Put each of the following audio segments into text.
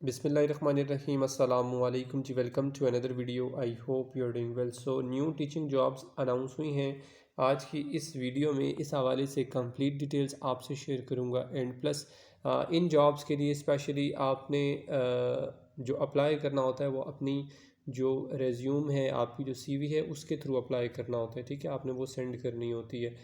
बिस्मिल्लाहिर्रहमानिर्रहीम अस्सलामु अलैकुम जी। Welcome to another video. I hope you are doing well. So new teaching jobs announce हुई हैं। आज की इस वीडियो में इस हवाले से कंप्लीट डिटेल्स आपसे शेयर करूंगा एंड प्लस इन जॉब्स के लिए स्पेशली आपने जो अप्लाई करना होता है वो अपनी जो रेज्यूम है, आपकी जो सीवी है, उसके थ्रू अप्लाई करना होता है। ठीक है, आपने वो सेंड करनी होती है।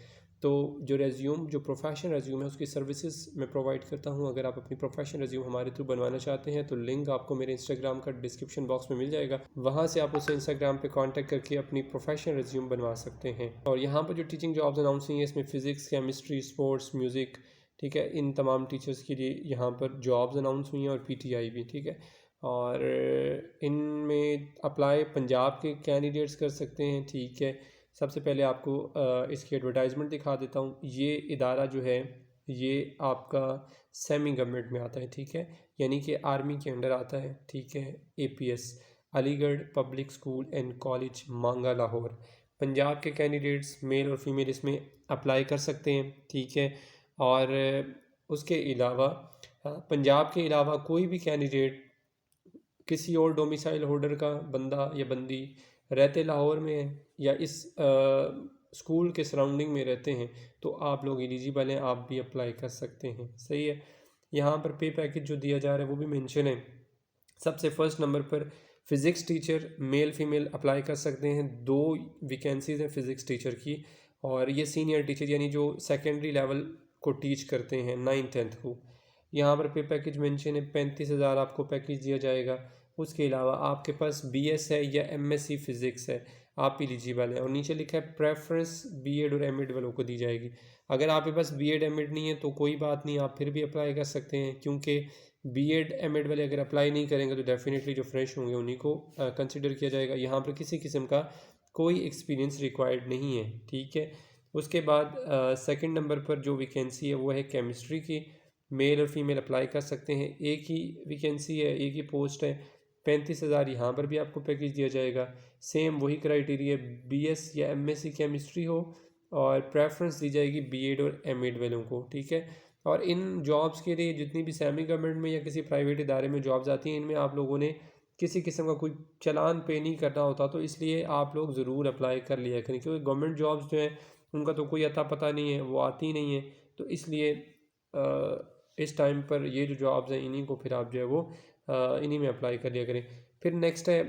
तो जो रेज्यूम, जो प्रोफेशनल रेज्यूम है, उसकी सर्विसेज मैं प्रोवाइड करता हूँ। अगर आप अपनी प्रोफेशनल रेज्यूम हमारे थ्रू बनवाना चाहते हैं तो लिंक आपको मेरे इंस्टाग्राम का डिस्क्रिप्शन बॉक्स में मिल जाएगा। वहाँ से आप उसे इंस्टाग्राम पे कांटेक्ट करके अपनी प्रोफेशनल रेज्यूम बनवा सकते हैं। और यहाँ पर जो टीचिंग जॉब्स अनाउंस हुई हैं, इसमें फ़िज़िक्स, केमिस्ट्री, स्पोर्ट्स, म्यूज़िक, ठीक है, इन तमाम टीचर्स के लिए यहाँ पर जॉब्स अनाउंस हुई हैं और पीटीआई भी। ठीक है, और इनमें अप्लाई पंजाब के कैंडिडेट्स कर सकते हैं। ठीक है, सबसे पहले आपको इसकी एडवर्टाइजमेंट दिखा देता हूँ। ये इदारा जो है ये आपका सेमी गवर्नमेंट में आता है। ठीक है, यानी कि आर्मी के अंडर आता है। ठीक है, APS, Aligarh public school and college, मांगा, लाहौर। पंजाब के कैंडिडेट्स मेल और फीमेल इसमें अप्लाई कर सकते हैं। ठीक है, और उसके अलावा पंजाब के अलावा कोई भी कैंडिडेट किसी और डोमिसाइल होल्डर का बंदा या बंदी रहते लाहौर में है या इस स्कूल के सराउंडिंग में रहते हैं तो आप लोग एलिजिबल हैं, आप भी अप्लाई कर सकते हैं। सही है, यहाँ पर पे पैकेज जो दिया जा रहा है वो भी मेंशन है। सबसे फर्स्ट नंबर पर physics teacher male female apply कर सकते हैं। 2 वैकेंसीज़ हैं फ़िज़िक्स टीचर की, और ये सीनियर टीचर यानी जो सेकेंडरी लेवल को टीच करते हैं 9th-10th को। यहाँ पर पे पैकेज मेंशन है, 35,000 आपको पैकेज दिया जाएगा। उसके अलावा आपके पास बीएस है या एमएससी फ़िज़िक्स है, आप एलिजिबल हैं। और नीचे लिखा है प्रेफरेंस बीएड और एमएड वालों को दी जाएगी। अगर आपके पास बीएड एमएड नहीं है तो कोई बात नहीं, आप फिर भी अप्लाई कर सकते हैं, क्योंकि बीएड एमएड वाले अगर अप्लाई नहीं करेंगे तो डेफिनेटली जो फ्रेश होंगे उन्हीं को कंसिडर किया जाएगा। यहाँ पर किसी किस्म का कोई एक्सपीरियंस रिक्वायर्ड नहीं है। ठीक है, उसके बाद सेकंड नंबर पर जो वैकेंसी है वो है केमिस्ट्री की। मेल और फीमेल अप्लाई कर सकते हैं, एक ही वैकेंसी है, एक ही पोस्ट है। 35,000 यहाँ पर भी आपको पैकेज दिया जाएगा। सेम वही क्राइटेरिया, बीएस या एमएससी केमिस्ट्री हो, और प्रेफरेंस दी जाएगी बीएड और एमएड वालों को। ठीक है, और इन जॉब्स के लिए जितनी भी सेमी गवर्नमेंट में या किसी प्राइवेट इदारे में जॉब्स आती हैं, इनमें आप लोगों ने किसी किस्म का कोई चालान पे नहीं करना होता, तो इसलिए आप लोग ज़रूर अप्लाई कर लिया करें, क्योंकि गवर्नमेंट जॉब्स जो हैं उनका तो कोई अता पता नहीं है, वो आती नहीं है। तो इसलिए इस टाइम पर ये जो जॉब्स हैं इन्हीं को फिर आप जो है वो इन्हीं में अप्लाई कर लिया करें। फिर नेक्स्ट है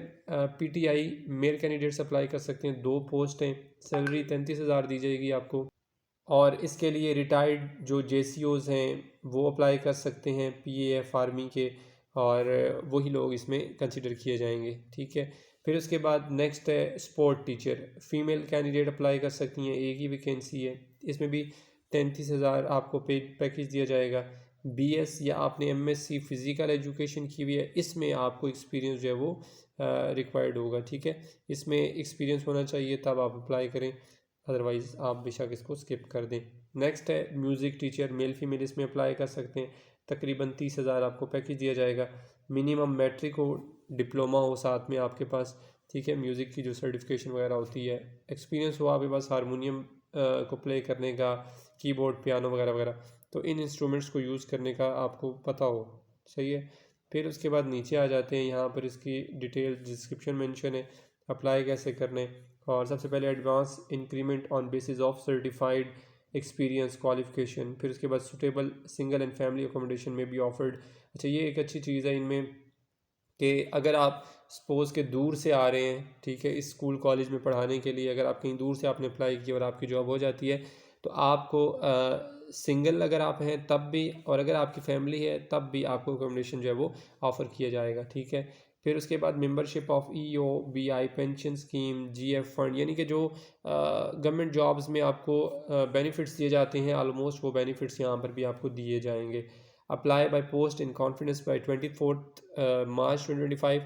पीटीआई, मेल कैंडिडेट्स अप्लाई कर सकते हैं। 2 पोस्ट हैं, सैलरी 33,000 दी जाएगी आपको। और इसके लिए रिटायर्ड जो जेसीओज़ हैं वो अप्लाई कर सकते हैं, पीएएफ आर्मी के, और वही लोग इसमें कंसिडर किए जाएंगे। ठीक है, फिर उसके बाद नेक्स्ट है sport teacher, female candidate apply कर सकती हैं, एक ही वैकेंसी है। इसमें भी 33,000 आपको पे पैकेज दिया जाएगा। बीएस या आपने एमएससी फ़िज़िकल एजुकेशन की हुई है, इसमें आपको एक्सपीरियंस जो है वो रिक्वायर्ड होगा। ठीक है, इसमें एक्सपीरियंस होना चाहिए तब आप अप्लाई करें, अदरवाइज़ आप बेशक इसको स्किप कर दें। नेक्स्ट है म्यूज़िक टीचर, मेल फीमेल इसमें अप्लाई कर सकते हैं। तकरीबन 30,000 आपको पैकेज दिया जाएगा। मिनिमम मैट्रिक हो, डिप्लोमा हो साथ में आपके पास। ठीक है, म्यूज़िक की जो सर्टिफिकेशन वगैरह होती है, एक्सपीरियंस हो आपके पास हारमोनियम को प्ले करने का, कीबोर्ड, पियानो वगैरह वगैरह, तो इन इंस्ट्रूमेंट्स को यूज़ करने का आपको पता हो। सही है, फिर उसके बाद नीचे आ जाते हैं। यहाँ पर इसकी डिटेल डिस्क्रिप्शन मेंशन है, अप्लाई कैसे करने। और सबसे पहले advance increment on basis of certified experience qualification. फिर उसके बाद suitable single and family accommodation में भी ऑफर्ड। अच्छा, ये एक अच्छी चीज़ है इनमें कि अगर आप सपोज़ के दूर से आ रहे हैं, ठीक है, इस स्कूल कॉलेज में पढ़ाने के लिए, अगर आप कहीं दूर से आपने अप्लाई किया और आपकी जॉब हो जाती है तो आपको सिंगल अगर आप हैं तब भी, और अगर आपकी फैमिली है तब भी आपको अकोमोडेशन जो है वो ऑफ़र किया जाएगा। ठीक है, फिर उसके बाद membership of EO, BI, pension scheme, GF fund, यानी कि जो गवर्नमेंट जॉब्स में आपको बेनिफिट्स दिए जाते हैं, ऑलमोस्ट वो बेनिफिट्स यहाँ पर भी आपको दिए जाएंगे। Apply by post in confidence by 24 मार्च 2025,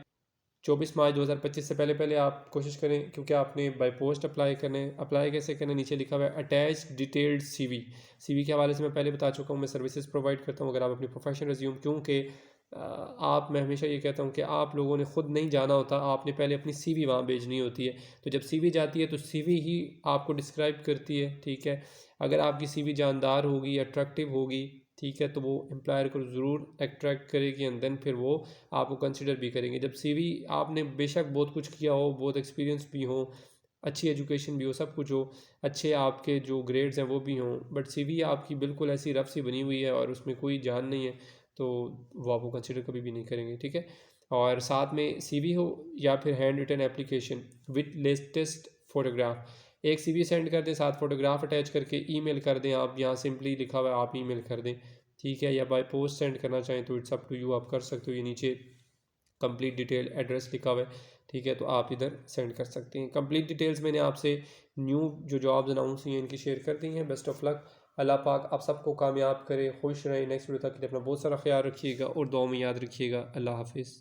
24 मार्च 2025 से पहले पहले आप कोशिश करें, क्योंकि आपने बाय पोस्ट अप्लाई करने। अप्लाई कैसे करना, नीचे लिखा हुआ है अटैच डिटेल्ड सीवी। सीवी के हवाले से मैं पहले बता चुका हूँ, मैं सर्विसेज प्रोवाइड करता हूँ। अगर आप अपनी प्रोफेशनल रिज्यूम, क्योंकि मैं हमेशा ये कहता हूँ कि आप लोगों ने ख़ुद नहीं जाना होता, आपने पहले अपनी सीवी वहाँ भेजनी होती है। तो जब सीवी जाती है तो सीवी ही आपको डिस्क्राइब करती है। ठीक है, अगर आपकी सीवी जानदार होगी, अट्रैक्टिव होगी, ठीक है, तो वो एम्प्लॉयर को ज़रूर अट्रैक्ट करेगी एंड देन फिर वो आपको कंसिडर भी करेंगे। जब सीवी आपने बेशक बहुत कुछ किया हो, बहुत एक्सपीरियंस भी हो, अच्छी एजुकेशन भी हो, सब कुछ हो, अच्छे आपके जो ग्रेड्स हैं वो भी हों, बट सीवी आपकी बिल्कुल ऐसी रफ सी बनी हुई है और उसमें कोई जान नहीं है, तो वो आपको कंसिडर कभी भी नहीं करेंगे। ठीक है, और साथ में सीवी हो या फिर hand written application with latest photograph, एक सीवी सेंड कर दें, साथ फोटोग्राफ अटैच करके ईमेल कर दें। आप यहाँ सिंपली लिखा हुआ है, आप ईमेल कर दें। ठीक है, या बाय पोस्ट सेंड करना चाहें तो इट्स अप टू यू, आप कर सकते हो। ये नीचे कंप्लीट डिटेल एड्रेस लिखा हुआ है। ठीक है, तो आप इधर सेंड कर सकते हैं। कंप्लीट डिटेल्स मैंने आपसे न्यू जो जॉब्स अनाउंस हुई हैं इनकी शेयर कर दी हैं। बेस्ट ऑफ लक, अल्लाह पाक आप सबको कामयाब करे, खुश रहें। नेक्स्ट वीडियो तक के लिए अपना बहुत सारा ख्याल रखिएगा और दुआ में याद रखिएगा। अल्लाह हाफिज़।